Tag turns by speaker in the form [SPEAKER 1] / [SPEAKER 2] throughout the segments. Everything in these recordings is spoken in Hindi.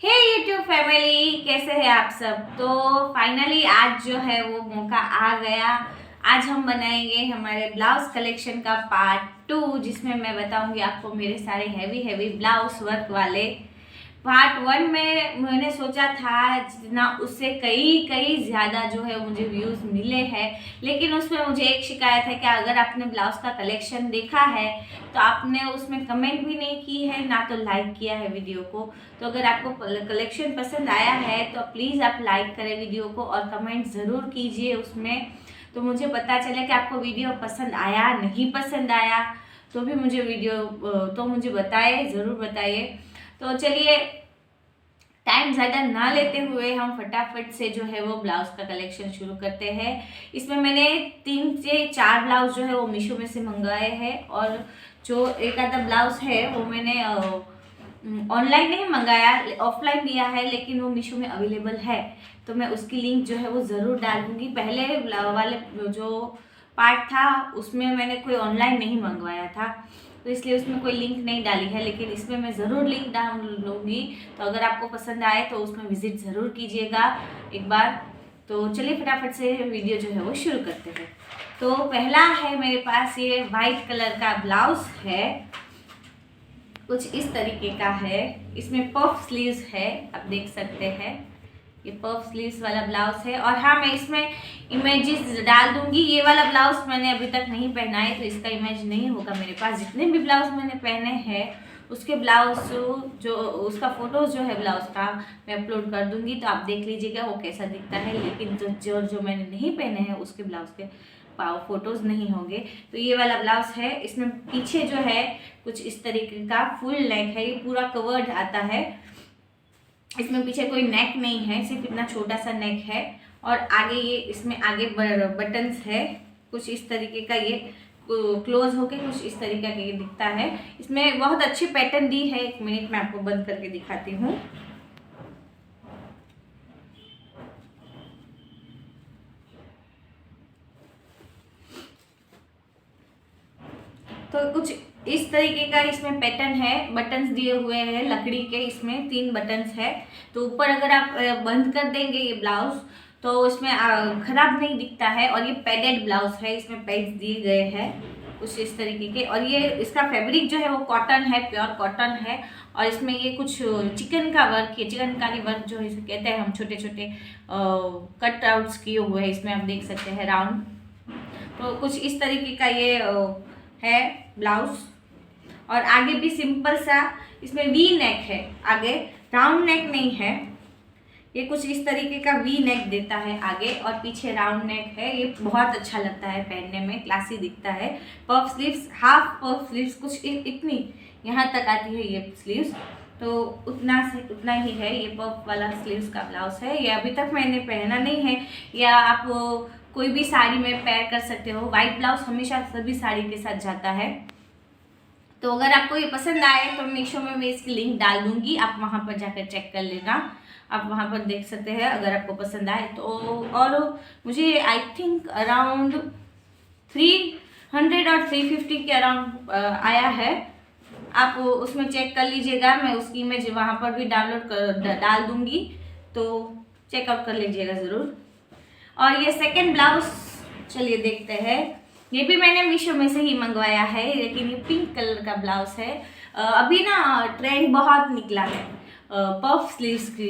[SPEAKER 1] हे यूट्यूब फैमिली, कैसे हैं आप सब। तो फाइनली आज जो है वो मौका आ गया। आज हम बनाएंगे हमारे ब्लाउज कलेक्शन का पार्ट 2, जिसमें मैं बताऊंगी आपको मेरे सारे हैवी हैवी ब्लाउज वर्क वाले। पार्ट 1 में मैंने सोचा था जितना उससे कई कई ज़्यादा जो है मुझे व्यूज़ मिले हैं, लेकिन उसमें मुझे एक शिकायत है कि अगर आपने ब्लाउज का कलेक्शन देखा है तो आपने उसमें कमेंट भी नहीं की है, ना तो लाइक किया है वीडियो को। तो अगर आपको कलेक्शन पसंद आया है तो प्लीज़ आप लाइक करें वीडियो को और कमेंट ज़रूर कीजिए उसमें, तो मुझे पता चले कि आपको वीडियो पसंद आया नहीं पसंद आया। तो भी मुझे मुझे बताइए, ज़रूर बताइए। तो चलिए टाइम ज़्यादा ना लेते हुए हम फटाफट से जो है वो ब्लाउज का कलेक्शन शुरू करते हैं। इसमें मैंने 3 से 4 ब्लाउज जो है वो मीशो में से मंगवाए हैं, और जो एक आधा ब्लाउज है वो मैंने ऑनलाइन नहीं मंगाया, ऑफलाइन लिया है, लेकिन वो मीशो में अवेलेबल है। तो मैं उसकी लिंक जो है वो ज़रूर डाल दूँगी। पहले वाले जो पार्ट था उसमें मैंने कोई ऑनलाइन नहीं मंगवाया था, तो इसलिए उसमें कोई लिंक नहीं डाली है, लेकिन इसमें मैं ज़रूर लिंक डाल लूँगी। तो अगर आपको पसंद आए तो उसमें विज़िट ज़रूर कीजिएगा एक बार। तो चलिए फटाफट से वीडियो जो है वो शुरू करते हैं। तो पहला है मेरे पास ये वाइट कलर का ब्लाउज है, कुछ इस तरीके का है। इसमें पफ स्लीव्स है, आप देख सकते हैं, ये पफ स्लीव्स वाला ब्लाउज है। और हाँ, मैं इसमें इमेजेस डाल दूंगी। ये वाला ब्लाउज मैंने अभी तक नहीं पहना है, तो इसका इमेज नहीं होगा मेरे पास। जितने भी ब्लाउज मैंने पहने हैं उसके ब्लाउज जो उसका फोटोज जो है ब्लाउज का मैं अपलोड कर दूंगी, तो आप देख लीजिएगा वो कैसा दिखता है। लेकिन जो मैंने नहीं पहने हैं उसके ब्लाउज के फोटोज नहीं होंगे। तो ये वाला ब्लाउज है, इसमें पीछे जो है कुछ इस तरीके का फुल नेक है, ये पूरा कवर्ड आता है। इसमें पीछे कोई नेक नहीं है, सिर्फ इतना छोटा सा नेक है। और आगे ये इसमें आगे बटन्स है, कुछ इस तरीके का। ये क्लोज होके कुछ इस तरीके का ये दिखता है। इसमें बहुत अच्छी पैटर्न दी है। 1 मिनट में आपको बंद करके दिखाती हूँ। तो कुछ इस तरीके का इसमें पैटर्न है, बटन्स दिए हुए हैं लकड़ी के। इसमें 3 बटन्स है। तो ऊपर अगर आप बंद कर देंगे ये ब्लाउज तो इसमें खराब नहीं दिखता है। और ये पैडेड ब्लाउज है, इसमें पैड्स दिए गए हैं कुछ इस तरीके के। और ये इसका फैब्रिक जो है वो कॉटन है, प्योर कॉटन है। और इसमें ये कुछ चिकन का वर्क है, चिकनकारी वर्क जो इसे कहते हैं हम, छोटे छोटे कट आउट्स किए हुए हैं इसमें, आप देख सकते हैं राउंड। तो कुछ इस तरीके का ये है ब्लाउज। और आगे भी सिंपल सा इसमें वी नेक है, आगे राउंड नेक नहीं है। ये कुछ इस तरीके का वी नेक देता है आगे, और पीछे राउंड नेक है। ये बहुत अच्छा लगता है पहनने में, क्लासी दिखता है। Puff sleeves, half puff sleeves कुछ इतनी यहाँ तक आती है ये स्लीव्स। तो उतना ही है। ये पफ वाला स्लीव्स का ब्लाउज है। ये अभी तक मैंने पहना नहीं है, या आप कोई भी साड़ी में पेयर कर सकते हो। वाइट ब्लाउज हमेशा सभी साड़ी के साथ जाता है। तो अगर आपको ये पसंद आए तो मीशो में मैं इसकी लिंक डाल दूंगी, आप वहाँ पर जाकर चेक कर लेना। आप वहाँ पर देख सकते हैं अगर आपको पसंद आए तो। और मुझे आई थिंक अराउंड 300 और 350 के अराउंड आया है। आप उसमें चेक कर लीजिएगा, मैं उसकी इमेज वहाँ पर भी डाल दूंगी, तो चेकआउट कर लीजिएगा ज़रूर। और ये सेकंड ब्लाउज चलिए देखते हैं। ये भी मैंने मीशो में से ही मंगवाया है, लेकिन ये पिंक कलर का ब्लाउज है। अभी ना ट्रेंड बहुत निकला है पफ स्लीव्स की।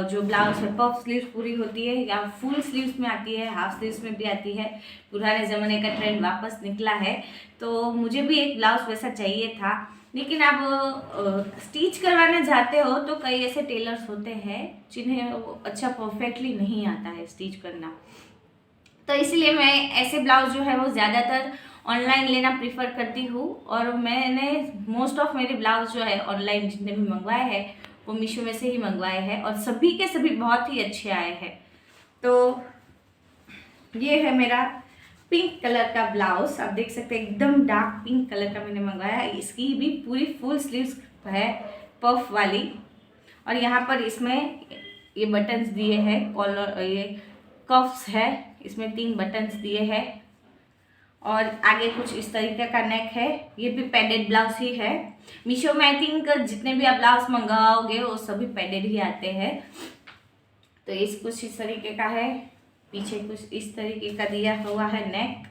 [SPEAKER 1] जो ब्लाउज है पफ स्लीव्स पूरी होती है, या फुल स्लीव्स में आती है, हाफ स्लीव्स में भी आती है। पुराने ज़माने का ट्रेंड वापस निकला है। तो मुझे भी एक ब्लाउज वैसा चाहिए था, लेकिन आप स्टिच करवाने जाते हो तो कई ऐसे टेलर्स होते हैं जिन्हें अच्छा परफेक्टली नहीं आता है स्टिच करना। तो इसलिए मैं ऐसे ब्लाउज जो है वो ज़्यादातर ऑनलाइन लेना प्रीफर करती हूँ। और मैंने मोस्ट ऑफ मेरे ब्लाउज जो है ऑनलाइन जितने भी मंगवाए हैं वो मीशो में से ही मंगवाए हैं, और सभी के सभी बहुत ही अच्छे आए हैं। तो ये है मेरा पिंक कलर का ब्लाउज, आप देख सकते हैं एकदम डार्क पिंक कलर का मैंने मंगवाया है। इसकी भी पूरी फुल स्लीव्स है पफ वाली। और यहाँ पर इसमें ये बटन्स दिए हैं, कॉलर, ये कफ्स है, इसमें 3 बटन्स दिए हैं। और आगे कुछ इस तरीके का नेक है। ये भी पैडेड ब्लाउज ही है। मीशो में आई थिंक जितने भी आप ब्लाउज मंगाओगे वो सभी पैडेड ही आते हैं। तो इस कुछ इस तरीके का है। पीछे कुछ इस तरीके का दिया हुआ है नेक,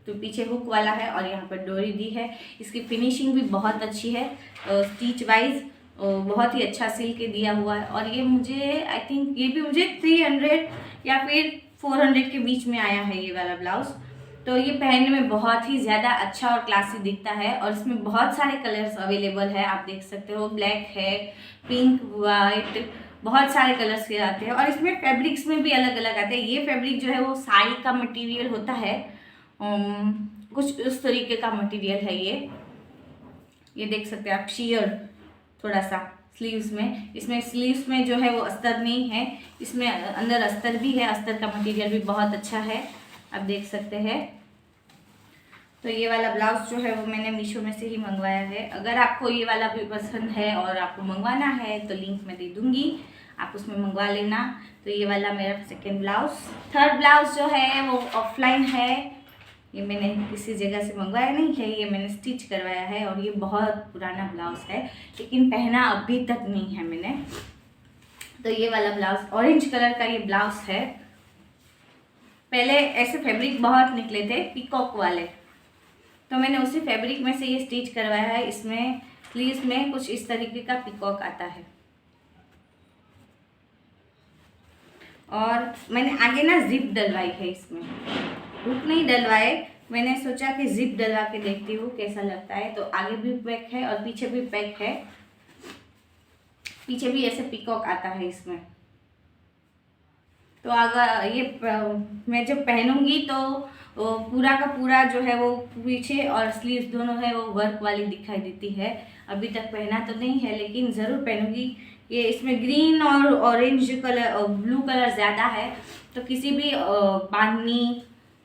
[SPEAKER 1] तो पीछे हुक वाला है और यहाँ पर डोरी दी है। इसकी फिनिशिंग भी बहुत अच्छी है, स्टिच वाइज बहुत ही अच्छा सिल के दिया हुआ है। और ये मुझे आई थिंक ये भी मुझे 300 या फिर 400 के बीच में आया है ये वाला ब्लाउज। तो ये पहनने में बहुत ही ज़्यादा अच्छा और क्लासी दिखता है और इसमें बहुत सारे कलर्स अवेलेबल है। आप देख सकते हो ब्लैक है, पिंक, वाइट, बहुत सारे कलर्स के आते हैं। और इसमें फैब्रिक्स में भी अलग अलग आते हैं। ये फैब्रिक जो है वो साड़ी का मटेरियल होता है, कुछ उस तरीके का मटेरियल है ये देख सकते हैं आप। शेयर थोड़ा सा स्लीव्स में, इसमें स्लीव्स में जो है वो अस्तर नहीं है, इसमें अंदर अस्तर भी है। अस्तर का मटेरियल भी बहुत अच्छा है, आप देख सकते हैं। तो ये वाला ब्लाउज जो है वो मैंने मीशो में से ही मंगवाया है। अगर आपको ये वाला भी पसंद है और आपको मंगवाना है तो लिंक मैं दे दूँगी, आप उसमें मंगवा लेना। तो ये वाला मेरा सेकेंड ब्लाउज। थर्ड ब्लाउज जो है वो ऑफलाइन है। ये मैंने किसी जगह से मंगवाया नहीं है, ये मैंने स्टिच करवाया है। और ये बहुत पुराना ब्लाउज है लेकिन पहना अभी तक नहीं है मैंने। तो ये वाला ब्लाउज ऑरेंज कलर का ये ब्लाउज है। पहले ऐसे फैब्रिक बहुत निकले थे पीकॉक वाले, तो मैंने उसी फैब्रिक में से ये स्टिच करवाया है। इसमें स्लीव्स में कुछ इस तरीके का पीकॉक आता है। और मैंने आगे ना जिप डलवाई है, इसमें हुक नहीं डलवाए। मैंने सोचा कि जिप डलवा के देखती हूँ कैसा लगता है। तो आगे भी पैक है और पीछे भी पैक है। पीछे भी ऐसे पीकॉक आता है इसमें। तो अगर ये मैं जब पहनूंगी तो पूरा का पूरा जो है वो पीछे और स्लीव्स दोनों है वो वर्क वाली दिखाई देती है। अभी तक पहना तो नहीं है लेकिन ज़रूर पहनूंगी। ये इसमें ग्रीन और ऑरेंज कलर और ब्लू कलर ज़्यादा है, तो किसी भी बांधनी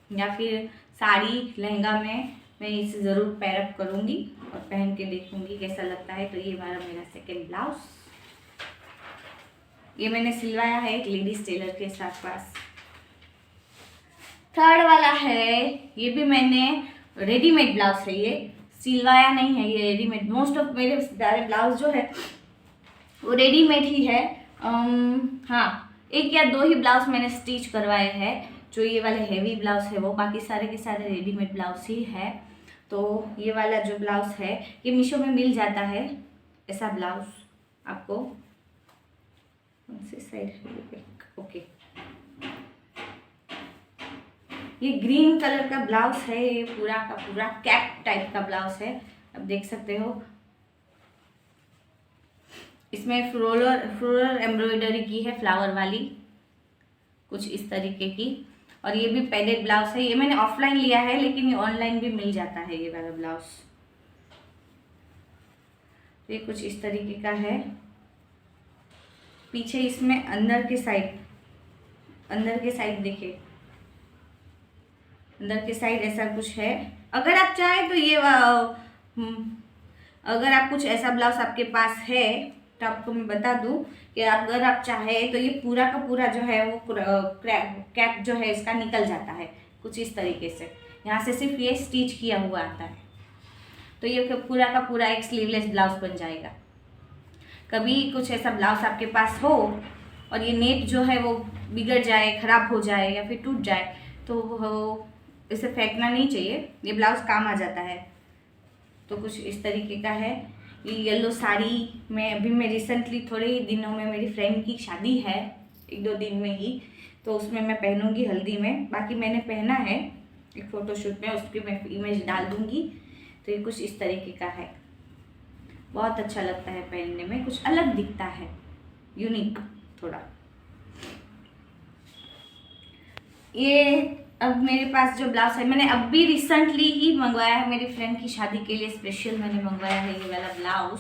[SPEAKER 1] या फिर साड़ी लहंगा में मैं इसे ज़रूर पैरअप करूँगी और पहन के देखूँगी कैसा लगता है। तो ये वाला मेरा सेकेंड ब्लाउज, ये मैंने सिलवाया है एक लेडीज टेलर के साथ पास। थर्ड वाला है, ये भी मैंने रेडीमेड ब्लाउज है, ये सिलवाया नहीं है, ये रेडीमेड। मोस्ट ऑफ मेरे सारे ब्लाउज जो है वो रेडीमेड ही है। हाँ, एक या दो ही ब्लाउज मैंने स्टिच करवाए हैं, जो ये वाले हेवी ब्लाउज है वो, बाकी सारे के सारे रेडीमेड ब्लाउज ही है। तो ये वाला जो ब्लाउज है ये मीशो में मिल जाता है ऐसा ब्लाउज आपको। कौन सी साइड है? ओके, ये ग्रीन कलर का ब्लाउज है। ये पूरा का पूरा कैप टाइप का ब्लाउज है, आप देख सकते हो। इसमें फ्लोरल एम्ब्रॉयडरी की है, फ्लावर वाली कुछ इस तरीके की। और ये भी पैडेड ब्लाउज है। ये मैंने ऑफलाइन लिया है लेकिन ये ऑनलाइन भी मिल जाता है ये वाला ब्लाउज। ये कुछ इस तरीके का है। पीछे इसमें अंदर के साइड देखिए, अंदर के साइड ऐसा कुछ है। अगर आप चाहें तो ये अगर आप कुछ ऐसा ब्लाउज आपके पास है तो आपको मैं बता दूं कि अगर आप चाहें तो ये पूरा का पूरा जो है वो कैप जो है इसका निकल जाता है कुछ इस तरीके से। यहाँ से सिर्फ ये स्टिच किया हुआ आता है, तो ये पूरा का पूरा एक स्लीवलेस ब्लाउज बन जाएगा। कभी कुछ ऐसा ब्लाउज आपके पास हो और ये नेट जो है वो बिगड़ जाए, ख़राब हो जाए या फिर टूट जाए तो इसे फेंकना नहीं चाहिए, ये ब्लाउज काम आ जाता है। तो कुछ इस तरीके का है। ये येलो साड़ी में अभी मैं रिसेंटली थोड़े ही दिनों में मेरी फ्रेंड की शादी है, 1-2 दिन में ही, तो उसमें मैं पहनूंगी हल्दी में। बाकी मैंने पहना है एक फ़ोटोशूट में, उसकी मैं इमेज डाल दूंगी। तो ये कुछ इस तरीके का है, बहुत अच्छा लगता है पहनने में, कुछ अलग दिखता है, यूनिक थोड़ा। ये अब मेरे पास जो ब्लाउज है मैंने अभी रिसेंटली ही मंगवाया है, मेरी फ्रेंड की शादी के लिए स्पेशल मैंने मंगवाया है ये वाला ब्लाउज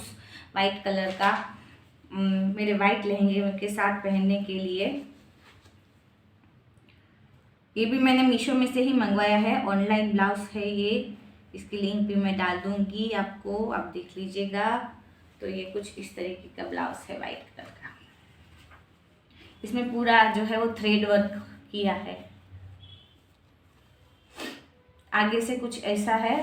[SPEAKER 1] वाइट कलर का, मेरे वाइट लहंगे के साथ पहनने के लिए। ये भी मैंने मीशो में से ही मंगवाया है, ऑनलाइन ब्लाउज है ये। इसकी लिंक भी मैं डाल दूंगी आपको, आप देख लीजिएगा। तो ये कुछ इस तरीके का ब्लाउज है वाइट कलर का। इसमें पूरा जो है वो थ्रेड वर्क किया है। आगे से कुछ ऐसा है।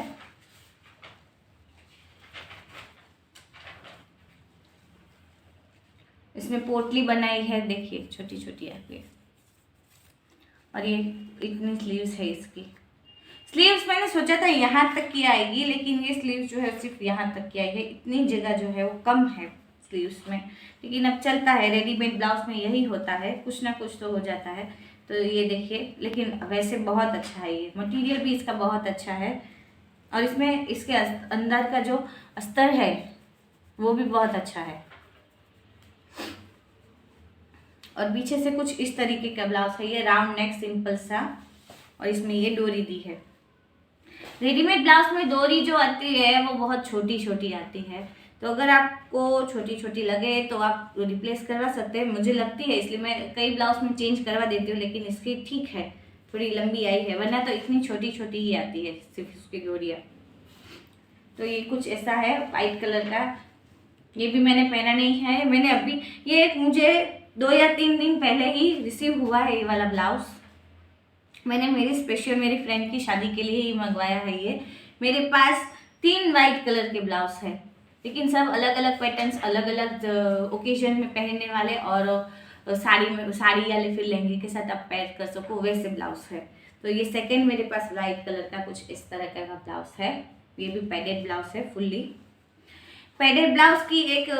[SPEAKER 1] इसमें पोटली बनाई है, देखिए छोटी छोटी आगे। और ये इतनी स्लीव्स है इसकी। स्लीव्स मैंने सोचा था यहाँ तक की आएगी, लेकिन ये स्लीव्स जो है सिर्फ यहाँ तक की आई है। इतनी जगह जो है वो कम है स्लीव्स में, लेकिन अब चलता है, रेडीमेड ब्लाउज में यही होता है, कुछ ना कुछ तो हो जाता है। तो ये देखिए, लेकिन वैसे बहुत अच्छा है, ये मटेरियल भी इसका बहुत अच्छा है। और इसमें इसके अंदर का जो अस्तर है वो भी बहुत अच्छा है। और पीछे से कुछ इस तरीके का ब्लाउज है, ये राउंड नेक सिंपल सा, और इसमें ये डोरी दी है। रेडीमेड ब्लाउज में डोरी जो आती है वो बहुत छोटी छोटी आती है, तो अगर आपको छोटी छोटी लगे तो आप रिप्लेस करवा सकते हैं। मुझे लगती है, इसलिए मैं कई ब्लाउज में चेंज करवा देती हूँ, लेकिन इसकी ठीक है, थोड़ी लंबी आई है, वरना तो इतनी छोटी छोटी ही आती है सिर्फ उसकी डोरियाँ। तो ये कुछ ऐसा है वाइट कलर का। ये भी मैंने पहना नहीं है, मैंने अभी ये एक मुझे 2 या 3 दिन पहले ही रिसीव हुआ है ये वाला ब्लाउज। मैंने मेरी फ्रेंड की शादी के लिए ही मंगवाया है ये। मेरे पास 3 वाइट कलर के ब्लाउज है, लेकिन सब अलग अलग पैटर्न्स, अलग अलग ओकेजन में पहनने वाले, और साड़ी या फिर लहंगे के साथ आप पैर कर सको वैसे ब्लाउज है। तो ये सेकंड मेरे पास वाइट कलर का कुछ इस तरह का ब्लाउज है। ये भी पैडेड ब्लाउज है, फुल्ली पैडेड ब्लाउज की एक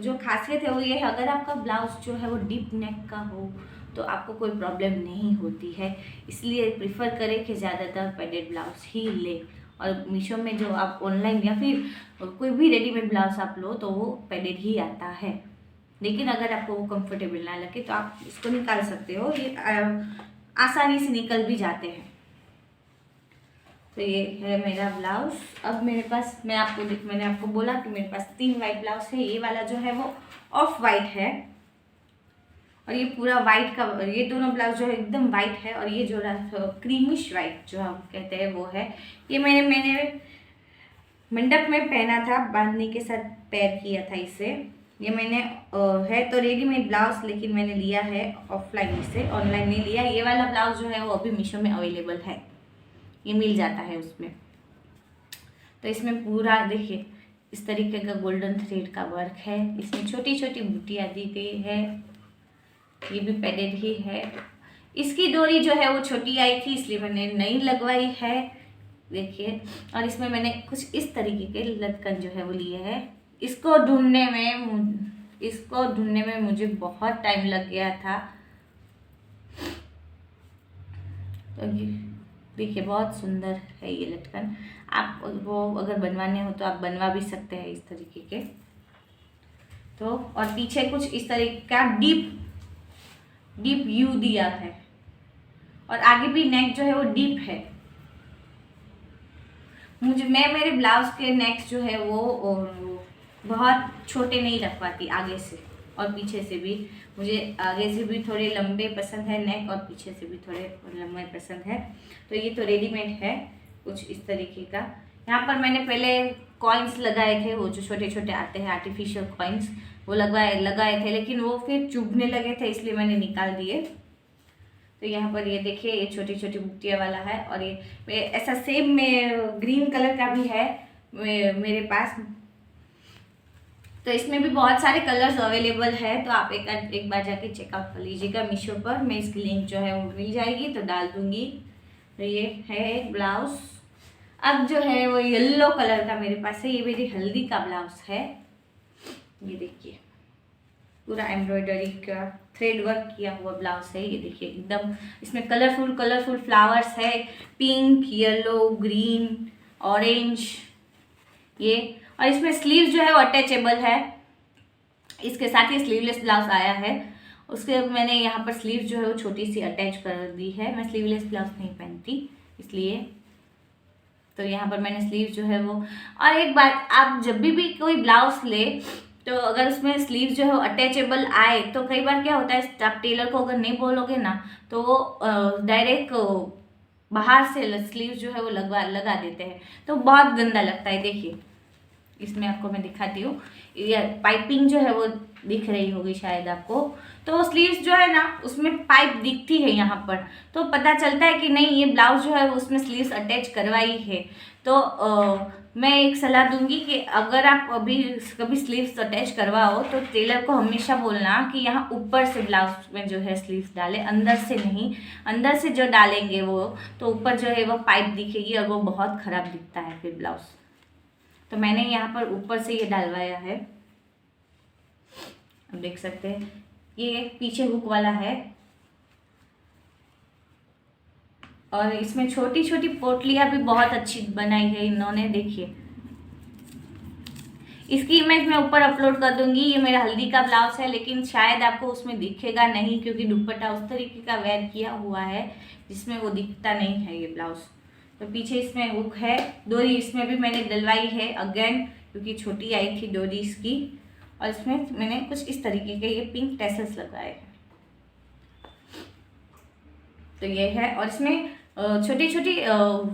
[SPEAKER 1] जो खासियत है वो ये है, अगर आपका ब्लाउज जो है वो डीप नेक का हो तो आपको कोई प्रॉब्लम नहीं होती है। इसलिए प्रिफर करें कि ज़्यादातर पैडेड ब्लाउज ही ले। और मीशो में जो आप ऑनलाइन या फिर कोई भी रेडीमेड ब्लाउज आप लो तो वो पैडेड ही आता है, लेकिन अगर आपको वो कंफर्टेबल ना लगे तो आप इसको निकाल सकते हो, ये आसानी से निकल भी जाते हैं। तो ये है मेरा ब्लाउज। अब मेरे पास मैंने आपको बोला कि मेरे पास 3 वाइट ब्लाउज है। ये वाला जो है वो ऑफ वाइट है, और ये पूरा वाइट का, ये दोनों ब्लाउज जो है एकदम वाइट है, और ये जो क्रीमिश वाइट जो हम कहते हैं वो है। ये मैंने मंडप में पहना था, बांधनी के साथ पैर किया था इसे। ये मैंने है तो रेडीमेड ब्लाउज, लेकिन मैंने लिया है ऑफलाइन इसे, ऑनलाइन नहीं लिया। ये वाला ब्लाउज जो है वो अभी मीशो में अवेलेबल है, ये मिल जाता है उसमें। तो इसमें पूरा देखिए इस तरीके का गोल्डन थ्रेड का वर्क है, इसमें छोटी छोटी बूटियाँ दी गई है। ये भी पैडेड ही है। इसकी डोरी जो है वो छोटी आई थी, इसलिए मैंने नहीं लगवाई है, देखिए। और इसमें मैंने कुछ इस तरीके के लटकन जो है वो लिए हैं। इसको ढूंढने में मुझे बहुत टाइम लग गया था। तो ये देखिए बहुत सुंदर है ये लटकन। आप वो अगर बनवाने हो तो आप बनवा भी सकते हैं इस तरीके के। तो और पीछे कुछ इस तरीके का डीप यू दिया है, और आगे भी नेक जो है वो डीप है। मैं मेरे ब्लाउज के नेक्स जो है वो बहुत छोटे नहीं रखवाती, आगे से और पीछे से भी। मुझे आगे से भी थोड़े लंबे पसंद है नेक, और पीछे से भी थोड़े लंबे पसंद है। तो ये तो रेडीमेड है कुछ इस तरीके का। यहाँ पर मैंने पहले कॉइन्स लगाए थे, वो जो छोटे छोटे आते हैं आर्टिफिशियल कॉइन्स, वो लगाए थे, लेकिन वो फिर चुभने लगे थे, इसलिए मैंने निकाल दिए। तो यहाँ पर ये देखिए ये छोटी छोटी बुट्टियाँ वाला है, और ये ऐसा सेम में ग्रीन कलर का भी है मेरे पास। तो इसमें भी बहुत सारे कलर्स अवेलेबल है, तो आप एक बार जाके चेकआउट कर लीजिएगा मीशो पर। मैं इसकी लिंक जो है वो मिल जाएगी तो डाल दूँगी। तो ये है ब्लाउज। अब जो है वो येलो कलर का मेरे पास है, ये मेरी हल्दी का ब्लाउज है। ये देखिए पूरा एम्ब्रॉयडरी का थ्रेड वर्क किया हुआ ब्लाउज है। ये देखिए एकदम इसमें कलरफुल फ्लावर्स है, पिंक, येलो, ग्रीन, ऑरेंज ये। और इसमें स्लीव्स जो है वो अटैचेबल है, इसके साथ ही स्लीवलेस ब्लाउज आया है। उसके मैंने यहाँ पर स्लीव जो है वो छोटी सी अटैच कर दी है, मैं स्लीवलेस ब्लाउज नहीं पहनती इसलिए। तो यहाँ पर मैंने स्लीव जो है वो, और एक बात, आप जब भी कोई ब्लाउज ले तो अगर उसमें स्लीव जो है अटैचेबल आए तो कई बार क्या होता है, आप टेलर को अगर नहीं बोलोगे ना तो वो डायरेक्ट बाहर से स्लीव जो है वो लगा देते हैं, तो बहुत गंदा लगता है। देखिए इसमें आपको मैं दिखाती हूँ, ये पाइपिंग जो है वो दिख रही होगी शायद आपको। तो वो स्लीव्स जो है ना उसमें पाइप दिखती है यहाँ पर, तो पता चलता है कि नहीं ये ब्लाउज जो है उसमें स्लीव्स अटैच करवाई है। तो मैं एक सलाह दूंगी कि अगर आप अभी कभी स्लीव्स अटैच करवाओ तो टेलर को हमेशा बोलना कि यहाँ ऊपर से ब्लाउज में जो है स्लीव्स डाले, अंदर से नहीं। अंदर से जो डालेंगे वो तो ऊपर जो है वो पाइप दिखेगी और वो बहुत ख़राब दिखता है फिर ब्लाउज। तो मैंने यहाँ पर ऊपर से ये डालवाया है, अब देख सकते हैं ये पीछे हुक वाला है और इसमें छोटी छोटी पोटलियाँ भी बहुत अच्छी बनाई है इन्होंने, देखिए। इसकी इमेज मैं ऊपर अपलोड कर दूंगी। ये मेरा हल्दी का ब्लाउज है, लेकिन शायद आपको उसमें दिखेगा नहीं क्योंकि दुपट्टा उस तरीके का वेयर किया हुआ है जिसमें वो दिखता नहीं है ये ब्लाउज। तो पीछे इसमें हुक है, डोरी इसमें भी मैंने डलवाई है अगेन क्योंकि छोटी आई थी डोरी इसकी। और इसमें मैंने कुछ इस तरीके के ये पिंक टैसल्स लगाए हैं। तो ये है और इसमें छोटी छोटी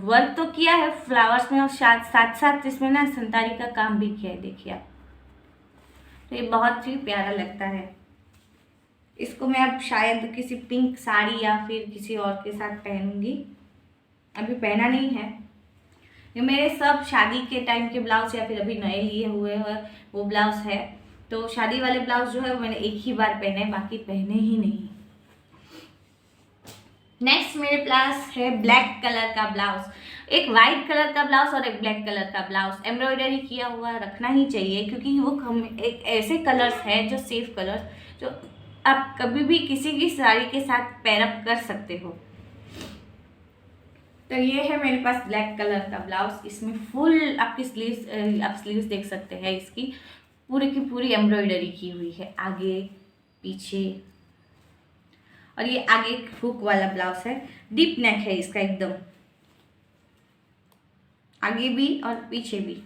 [SPEAKER 1] वर्क तो किया है फ्लावर्स में और साथ साथ इसमें ना संतारी का काम भी किया है, देखिए आप। तो ये बहुत ही प्यारा लगता है। इसको मैं अब शायद किसी पिंक साड़ी या फिर किसी और के साथ पहनूंगी, अभी पहना नहीं है। ये मेरे सब शादी के टाइम के ब्लाउज या फिर अभी नए लिए हुए हैं वो ब्लाउज है। तो शादी वाले ब्लाउज जो है वो मैंने एक ही बार पहने, बाकी पहने ही नहीं। नेक्स्ट मेरे पास है ब्लैक कलर का ब्लाउज, एक वाइट कलर का ब्लाउज और एक ब्लैक कलर का ब्लाउज। एम्ब्रॉयडरी किया हुआ रखना ही चाहिए क्योंकि वो एक ऐसे कलर्स हैं जो सेफ कलर्स जो आप कभी भी किसी की साड़ी के साथ पेयर अप कर सकते हो। तो ये है मेरे पास ब्लैक कलर का ब्लाउज। इसमें फुल आपकी स्लीव्स, आप स्लीव्स देख सकते हैं, इसकी पूरी की पूरी एम्ब्रॉयडरी की हुई है आगे पीछे। और ये आगे एक हुक वाला ब्लाउज है, डीप नेक है इसका एकदम, आगे भी और पीछे भी।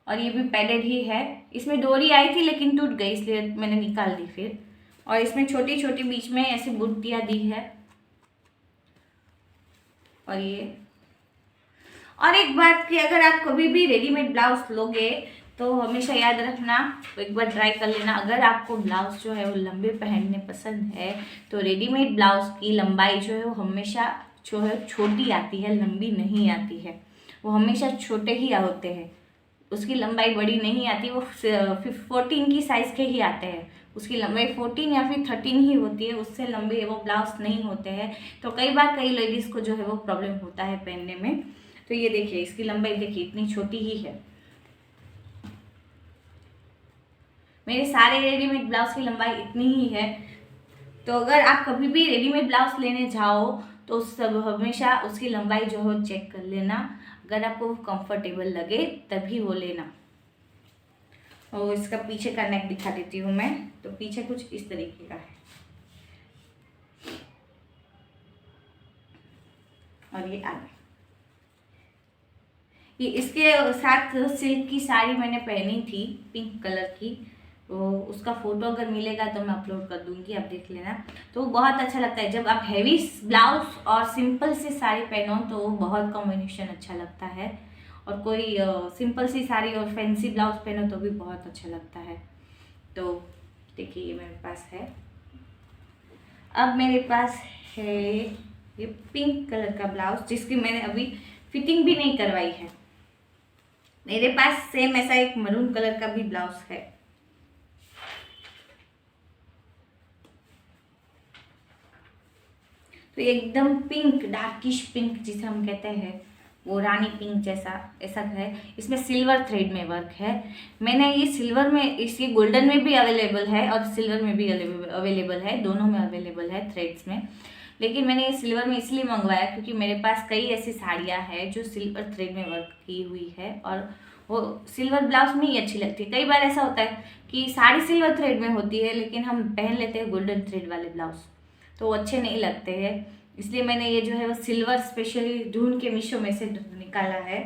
[SPEAKER 1] और ये भी पैडेड ही है। इसमें डोरी आई थी लेकिन टूट गई इसलिए मैंने निकाल दी फिर। और इसमें छोटी छोटी बीच में ऐसी बूटियाँ दी है। और ये और एक बात कि अगर आप कभी भी रेडीमेड ब्लाउज लोगे तो हमेशा याद रखना, एक बार ट्राई कर लेना। अगर आपको ब्लाउज जो है वो लंबे पहनने पसंद है तो रेडीमेड ब्लाउज की लंबाई जो है वो हमेशा जो है छोटी आती है, लंबी नहीं आती है। वो हमेशा छोटे ही होते हैं, उसकी लंबाई बड़ी नहीं आती। वो 14 की साइज़ के ही आते हैं, उसकी लंबाई 14 या फिर 13 ही होती है, उससे लंबे वो ब्लाउज नहीं होते हैं। तो कई बार कई लेडीज़ को जो है वो प्रॉब्लम होता है पहनने में। तो ये देखिए इसकी लंबाई देखिए इतनी छोटी ही है। मेरे सारे रेडीमेड ब्लाउज की लंबाई इतनी ही है। तो अगर आप कभी भी रेडीमेड ब्लाउज लेने जाओ तो सब हमेशा उसकी लंबाई जो है चेक कर लेना। अगर आपको कंफर्टेबल लगे तभी वो लेना। और इसका पीछे का नेक दिखा देती हूँ मैं। तो पीछे कुछ इस तरीके का है और ये आगे। ये इसके साथ सिल्क की साड़ी मैंने पहनी थी पिंक कलर की, तो उसका फ़ोटो अगर मिलेगा तो मैं अपलोड कर दूंगी, आप देख लेना। तो वो बहुत अच्छा लगता है जब आप हैवी ब्लाउज और सिंपल सी साड़ी पहनो तो वो बहुत कॉम्बिनेशन अच्छा लगता है। और कोई सिंपल सी साड़ी और फैंसी ब्लाउज पहनो तो भी बहुत अच्छा लगता है। तो देखिए ये मेरे पास है। अब मेरे पास है ये पिंक कलर का ब्लाउज जिसकी मैंने अभी फिटिंग भी नहीं करवाई है। मेरे पास सेम ऐसा एक मरून कलर का भी ब्लाउज है। तो एकदम पिंक, डार्किश पिंक जिसे हम कहते हैं, वो रानी पिंक जैसा ऐसा है। इसमें सिल्वर थ्रेड में वर्क है। मैंने ये सिल्वर में, इसकी गोल्डन में भी अवेलेबल है और सिल्वर में भी अवेलेबल है, दोनों में अवेलेबल है थ्रेड्स में। लेकिन मैंने ये सिल्वर में इसलिए मंगवाया क्योंकि मेरे पास कई ऐसी साड़ियाँ हैं जो सिल्वर थ्रेड में वर्क की हुई है और वो सिल्वर ब्लाउज में ही अच्छी लगती है। कई बार ऐसा होता है कि साड़ी सिल्वर थ्रेड में होती है लेकिन हम पहन लेते हैं गोल्डन थ्रेड वाले ब्लाउज, तो वो अच्छे नहीं लगते हैं। इसलिए मैंने ये जो है वो सिल्वर स्पेशली ढूंढ के मीशो में से निकाला है।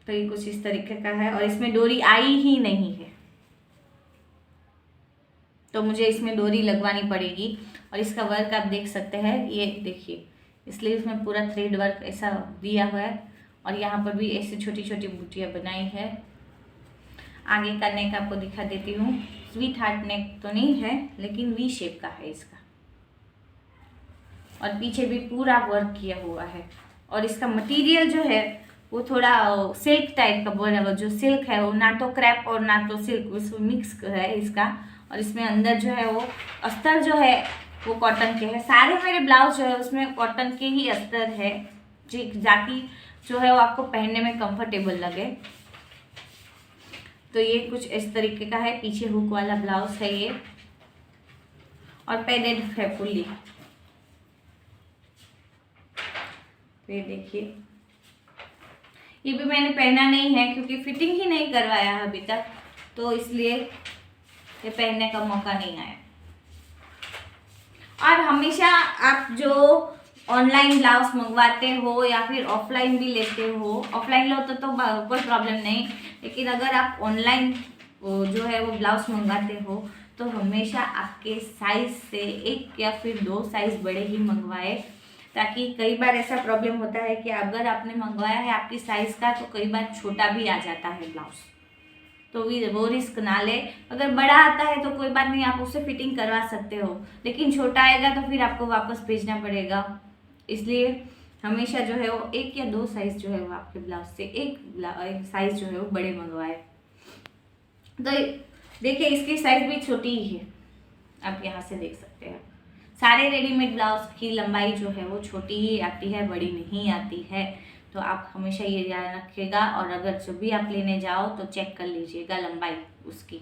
[SPEAKER 1] तो ये कुछ इस तरीके का है और इसमें डोरी आई ही नहीं है, तो मुझे इसमें डोरी लगवानी पड़ेगी। और इसका वर्क आप देख सकते हैं, ये देखिए इसलिए इसमें पूरा थ्रेड वर्क ऐसा दिया हुआ है और यहाँ पर भी ऐसे छोटी छोटी बूटियाँ बनाई है। आगे का नेक आपको दिखा देती हूँ। स्वीट हार्ट नेक तो नहीं है, लेकिन वी शेप का है इसका, और पीछे भी पूरा वर्क किया हुआ है। और इसका मटेरियल जो है वो थोड़ा सिल्क टाइप का बोल रहा है, जो सिल्क है वो ना तो क्रैप और ना तो सिल्क, उसमें मिक्स है इसका। और इसमें अंदर जो है वो अस्तर जो है वो कॉटन के है। सारे मेरे ब्लाउज जो है उसमें कॉटन के ही अस्तर है, जाकि जो है वो आपको पहनने में कंफर्टेबल लगे। तो ये कुछ इस तरीके का है, पीछे हुक वाला ब्लाउज है ये, और पैडेड है फुल्ली। तो ये देखिए, ये भी मैंने पहना नहीं है क्योंकि फिटिंग ही नहीं करवाया अभी तक, तो इसलिए ये पहनने का मौका नहीं आया। और हमेशा आप जो ऑनलाइन ब्लाउज मंगवाते हो या फिर ऑफलाइन भी लेते हो, ऑफलाइन लो तो कोई प्रॉब्लम नहीं, लेकिन अगर आप ऑनलाइन जो है वो ब्लाउज मंगवाते हो तो हमेशा आपके साइज से एक या फिर 2 साइज बड़े ही मंगवाए, ताकि कई बार ऐसा प्रॉब्लम होता है कि अगर आपने मंगवाया है आपकी साइज का तो कई बार छोटा भी आ जाता है ब्लाउज, तो वो रिस्क ना ले। अगर बड़ा आता है तो कोई बात नहीं, आप उससे फिटिंग करवा सकते हो, लेकिन छोटा आएगा तो फिर आपको वापस भेजना पड़ेगा। इसलिए हमेशा जो है वो 1 या 2 साइज जो है वो आपके ब्लाउज से एक साइज जो है वो बड़े मंगवाए। तो देखिए इसकी साइज भी छोटी ही है, आप यहाँ से देख सकते हैं। सारे रेडीमेड ब्लाउज की लंबाई जो है वो छोटी ही आती है, बड़ी नहीं आती है। तो आप हमेशा ये ध्यान रखिएगा, और अगर जब भी आप लेने जाओ तो चेक कर लीजिएगा लंबाई उसकी।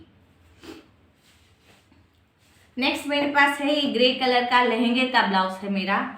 [SPEAKER 1] नेक्स्ट मेरे पास है ये ग्रे कलर का लहंगे का ब्लाउज है मेरा।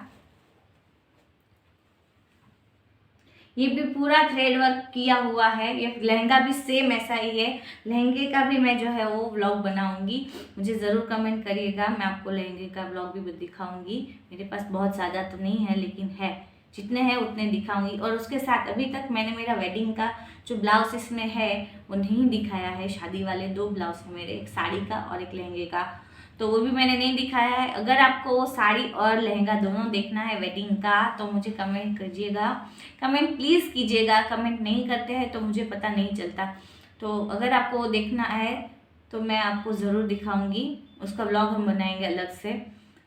[SPEAKER 1] ये भी पूरा थ्रेड वर्क किया हुआ है। ये लहंगा भी सेम ऐसा ही है। लहंगे का भी मैं जो है वो व्लॉग बनाऊंगी, मुझे ज़रूर कमेंट करिएगा, मैं आपको लहंगे का व्लॉग भी दिखाऊंगी। मेरे पास बहुत ज़्यादा तो नहीं है, लेकिन है, जितने हैं उतने दिखाऊंगी। और उसके साथ अभी तक मैंने मेरा वेडिंग का जो ब्लाउज इसमें है वो नहीं दिखाया है। शादी वाले 2 ब्लाउज हैं मेरे, एक साड़ी का और एक लहंगे का, तो वो भी मैंने नहीं दिखाया है। अगर आपको वो साड़ी और लहंगा दोनों देखना है वेडिंग का तो मुझे कमेंट कीजिएगा, कमेंट प्लीज़ कीजिएगा। कमेंट नहीं करते हैं तो मुझे पता नहीं चलता। तो अगर आपको वो देखना है तो मैं आपको ज़रूर दिखाऊंगी, उसका व्लॉग हम बनाएंगे अलग से।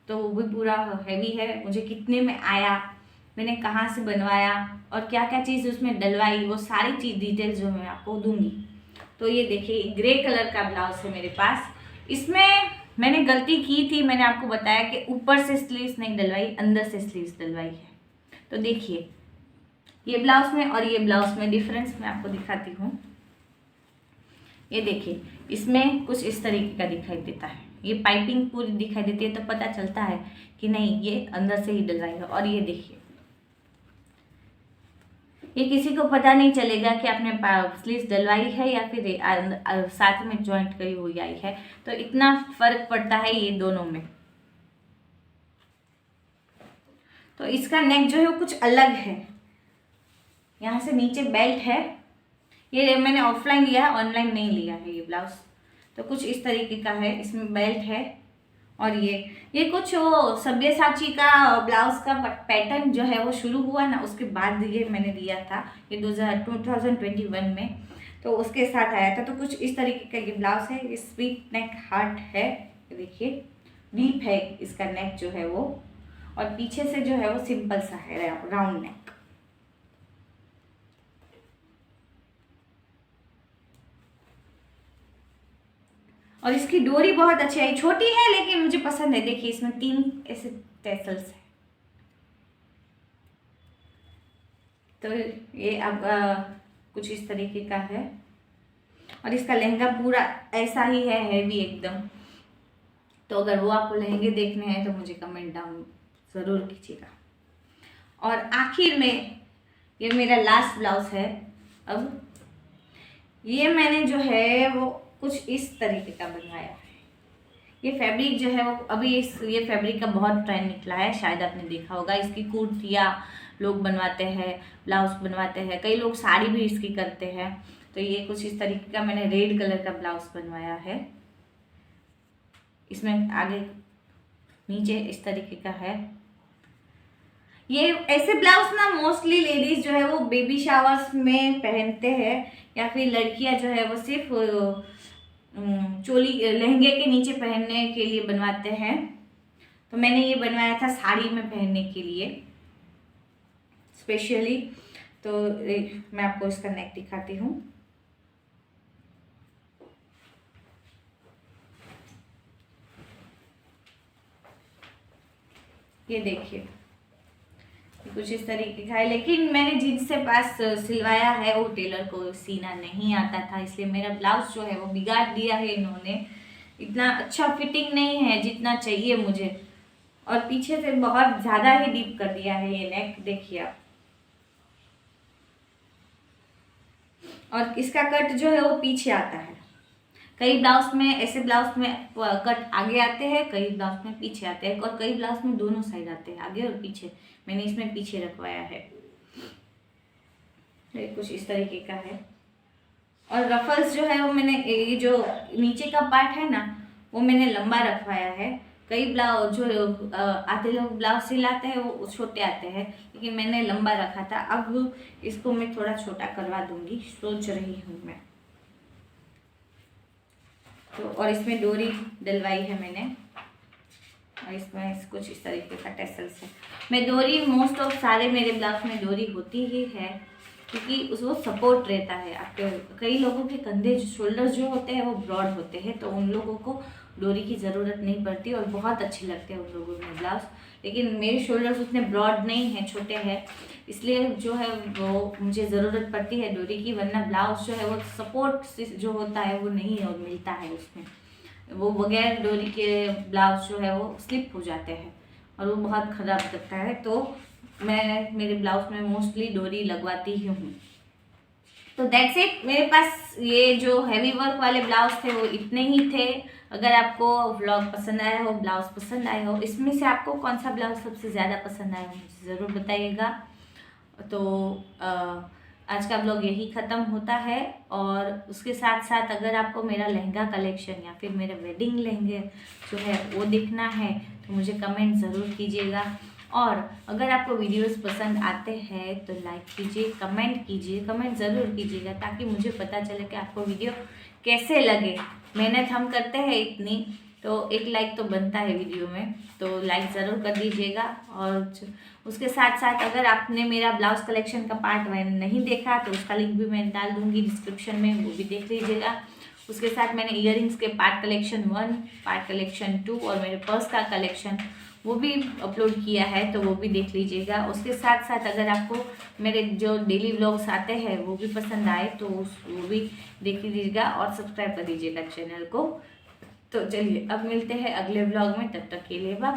[SPEAKER 1] तो वो भी पूरा हैवी है, मुझे कितने में आया, मैंने कहाँ से बनवाया और क्या क्या चीज़ उसमें डलवाई, वो सारी चीज़ डिटेल्स जो मैं आपको दूंगी। तो ये देखिए ग्रे कलर का ब्लाउज है मेरे पास। इसमें मैंने गलती की थी, मैंने आपको बताया कि ऊपर से स्लीव्स नहीं डलवाई, अंदर से स्लीव्स डलवाई है। तो देखिए ये ब्लाउज में और ये ब्लाउज में डिफरेंस मैं आपको दिखाती हूँ। ये देखिए इसमें कुछ इस तरीके का दिखाई देता है, ये पाइपिंग पूरी दिखाई देती है, तो पता चलता है कि नहीं ये अंदर से ही डलवाई है। और ये देखिए ये किसी को पता नहीं चलेगा कि आपने स्लीव्स डलवाई है या फिर साथ में जॉइंट करी हुई आई है। तो इतना फर्क पड़ता है ये दोनों में। तो इसका नेक जो है वो कुछ अलग है, यहाँ से नीचे बेल्ट है। ये मैंने ऑफलाइन लिया है, ऑनलाइन नहीं लिया है ये ब्लाउज। तो कुछ इस तरीके का है, इसमें बेल्ट है। और ये कुछ वो सब्यसाची का ब्लाउज का पैटर्न जो है वो शुरू हुआ ना, उसके बाद ये मैंने दिया था, ये 2021 में, तो उसके साथ आया था। तो कुछ इस तरीके का ये ब्लाउज है। ये स्वीट नेक हार्ट है, देखिए डीप है इसका नेक जो है वो, और पीछे से जो है वो सिंपल सा है राउंड नेक। और इसकी डोरी बहुत अच्छी है, छोटी है लेकिन मुझे पसंद है। देखिए इसमें 3 ऐसे टैसल्स है। तो ये अब कुछ इस तरीके का है। और इसका लहंगा पूरा ऐसा ही है, हैवी एकदम। तो अगर वो आपको लहंगे देखने हैं तो मुझे कमेंट डाउन ज़रूर कीजिएगा। और आखिर में ये मेरा लास्ट ब्लाउज है। अब ये मैंने जो है वो कुछ इस तरीके का बनवाया है। ये फैब्रिक जो है वो अभी ये फैब्रिक का बहुत ट्रेंड निकला है, शायद आपने देखा होगा। इसकी कुर्तियाँ लोग बनवाते हैं, ब्लाउज बनवाते हैं, कई लोग साड़ी भी इसकी करते हैं। तो ये कुछ इस तरीके का मैंने रेड कलर का ब्लाउज बनवाया है। इसमें आगे नीचे इस तरीके का है। ये ऐसे ब्लाउज ना मोस्टली लेडीज जो है वो बेबी शावर्स में पहनते हैं, या फिर लड़कियां जो है वो सिर्फ चोली लहंगे के नीचे पहनने के लिए बनवाते हैं। तो मैंने ये बनवाया था साड़ी में पहनने के लिए स्पेशली। तो मैं आपको इसका नेक दिखाती हूँ। ये देखिए कुछ इस तरीके का है, लेकिन मैंने जिनसे पास सिलवाया है वो टेलर को सीना नहीं आता था, इसलिए मेरा ब्लाउज जो है वो बिगाड़ दिया है इन्होंने। इतना अच्छा फिटिंग नहीं है जितना चाहिए मुझे, और पीछे से बहुत ज़्यादा ही डीप कर दिया है ये नेक, देखिए आप। और इसका कट जो है वो पीछे आता है। कई ब्लाउज में ऐसे ब्लाउज में कट आगे आते हैं, कई ब्लाउज में पीछे आते हैं, और कई ब्लाउज में दोनों साइड आते हैं, आगे और पीछे। मैंने इसमें पीछे रखवाया है। ये कुछ इस तरीके का है। और रफल्स जो है वो मैंने, ये जो नीचे का पार्ट है ना, वो मैंने लंबा रखवाया है। कई ब्लाउज जो आधे लोग ब्लाउज सिलाते हैं वो छोटे आते हैं, लेकिन मैंने लंबा रखा था। अब इसको मैं थोड़ा छोटा करवा दूंगी, सोच रही हूँ मैं तो। और इसमें डोरी डलवाई है मैंने, और इसमें कुछ इस तरीके का टेसल्स है। मैं डोरी मोस्ट ऑफ सारे मेरे ब्लाउज में डोरी होती ही है, क्योंकि उसको सपोर्ट रहता है आपके। कई लोगों के कंधे शोल्डर्स जो होते हैं वो ब्रॉड होते हैं, तो उन लोगों को डोरी की ज़रूरत नहीं पड़ती और बहुत अच्छे लगते हैं उन लोगों में ब्लाउज। लेकिन मेरे शोल्डर्स उतने ब्रॉड नहीं हैं, छोटे हैं, इसलिए जो है वो मुझे ज़रूरत पड़ती है डोरी की, वरना ब्लाउज जो है वो सपोर्ट जो होता है वो नहीं मिलता है उसमें। वो बगैर डोरी के ब्लाउज जो है वो स्लिप हो जाते हैं और वो बहुत ख़राब लगता है। तो मैं मेरे ब्लाउज में मोस्टली डोरी लगवाती ही हूँ। तो दैट्स इट। मेरे पास ये जो हैवी वर्क वाले ब्लाउज थे वो इतने ही थे। अगर आपको व्लॉग पसंद आया हो, ब्लाउज पसंद आया हो, इसमें से आपको कौन सा ब्लाउज सबसे ज़्यादा पसंद आया मुझे ज़रूर बताइएगा। तो आज का ब्लॉग यही ख़त्म होता है। और उसके साथ साथ अगर आपको मेरा लहंगा कलेक्शन या फिर मेरे वेडिंग लहंगे जो है वो दिखना है तो मुझे कमेंट ज़रूर कीजिएगा। और अगर आपको वीडियोस पसंद आते हैं तो लाइक कीजिए, कमेंट कीजिए, कमेंट ज़रूर कीजिएगा, ताकि मुझे पता चले कि आपको वीडियो कैसे लगे। मेहनत हम करते हैं इतनी, तो एक लाइक तो बनता है वीडियो में, तो लाइक ज़रूर कर दीजिएगा। और उसके साथ साथ अगर आपने मेरा ब्लाउज कलेक्शन का पार्ट 1 नहीं देखा तो उसका लिंक भी मैं डाल दूँगी डिस्क्रिप्शन में, वो भी देख लीजिएगा। उसके साथ मैंने इयररिंग्स के पार्ट कलेक्शन 1, पार्ट कलेक्शन 2 और मेरे पर्स का कलेक्शन वो भी अपलोड किया है, तो वो भी देख लीजिएगा। उसके साथ साथ अगर आपको मेरे जो डेली व्लॉग्स आते हैं वो भी पसंद आए तो वो भी देख लीजिएगा और सब्सक्राइब कर दीजिएगा चैनल को। तो चलिए अब मिलते हैं अगले व्लॉग में, तब तक के लिए बाय।